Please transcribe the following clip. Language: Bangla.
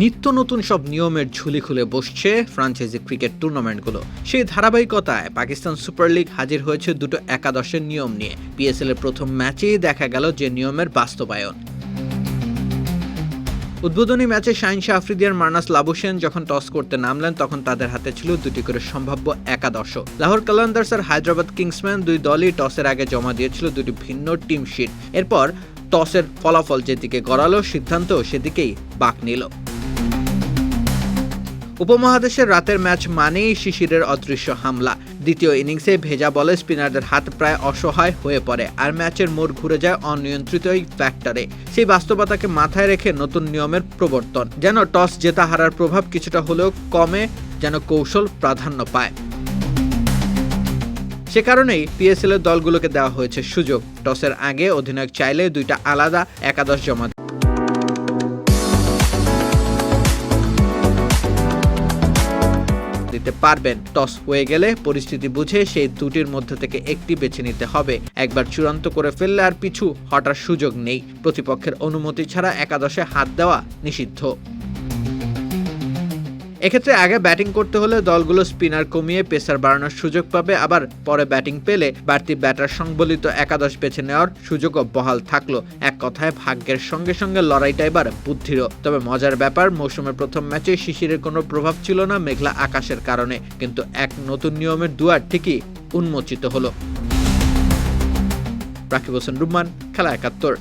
নিত্য নতুন সব নিয়মের ঝুলি খুলে বসছে ফ্র্যাঞ্চাইজি ক্রিকেট টুর্নামেন্টগুলো। সেই ধারাবাহিকতায় পাকিস্তান সুপার লিগ হাজির হয়েছে দুটো একাদশের নিয়ম নিয়ে। পিএসএল এর প্রথম ম্যাচেই দেখা গেল যে নিয়মের বাস্তবায়ন। উদ্বোধনী ম্যাচে শাহিন শাহ আফ্রিদি আর মার্নাস লাবুশেন যখন টস করতে নামলেন তখন তাদের হাতে ছিল দুটি করে সম্ভাব্য একাদশ। লাহোর কালান্দার্স আর হায়দ্রাবাদ কিংসম্যান দুই দলই টসের আগে জমা দিয়েছিল দুটি ভিন্ন টিম শিট। এরপর টসের ফলাফল যেদিকে গড়ালো, সিদ্ধান্ত সেদিকেই বাঁক নিল। উপমহাদেশের রাতের ম্যাচ মানেই শিশিরের অদৃশ্য হামলা। দ্বিতীয় ইনিংসে ভেজা বলে স্পিনারদের হাত প্রায় অসহায় হয়ে পড়ে, আর ম্যাচের মোড় ঘুরে যায় অনিয়ন্ত্রিত এই ফ্যাক্টরে। সেই বাস্তবতাকে মাথায় রেখে নতুন নিয়মের প্রবর্তন, যেন টস জেতা হারার প্রভাব কিছুটা হলেও কমে, যেন কৌশল প্রাধান্য পায়। সে কারণেই পিএসএল এর দলগুলোকে দেওয়া হয়েছে সুযোগ। টসের আগে অধিনায়ক চাইলে দুইটা আলাদা একাদশ জমা দিতে পারবেন। টস হয়ে গেলে পরিস্থিতি বুঝে সেই দুটির মধ্যে থেকে একটি বেছে নিতে হবে। একবার চূড়ান্ত করে ফেললে আর পিছু হটার সুযোগ নেই। প্রতিপক্ষের অনুমতি ছাড়া একাদশে হাত দেওয়া নিষিদ্ধ। এক্ষেত্রে আগে ব্যাটিং করতে হলে দলগুলো স্পিনার কমিয়ে পেসার বাড়ানোর সুযোগ পাবে, আবার পরে ব্যাটিং পেলে বাড়তি ব্যাটার সংবলিত একাদশ বেছে নেওয়ার সুযোগও বহাল থাকলো। এক কথায় ভাগ্যের সঙ্গে সঙ্গে লড়াইটা এবার বুদ্ধিরও। তবে মজার ব্যাপার, মৌসুমের প্রথম ম্যাচে শিশিরের কোনো প্রভাব ছিল না মেঘলা আকাশের কারণে, কিন্তু এক নতুন নিয়মের দুয়ার ঠিকই উন্মোচিত হলো। রাকিব হোসেন রুম্মান, খেলা ৭১।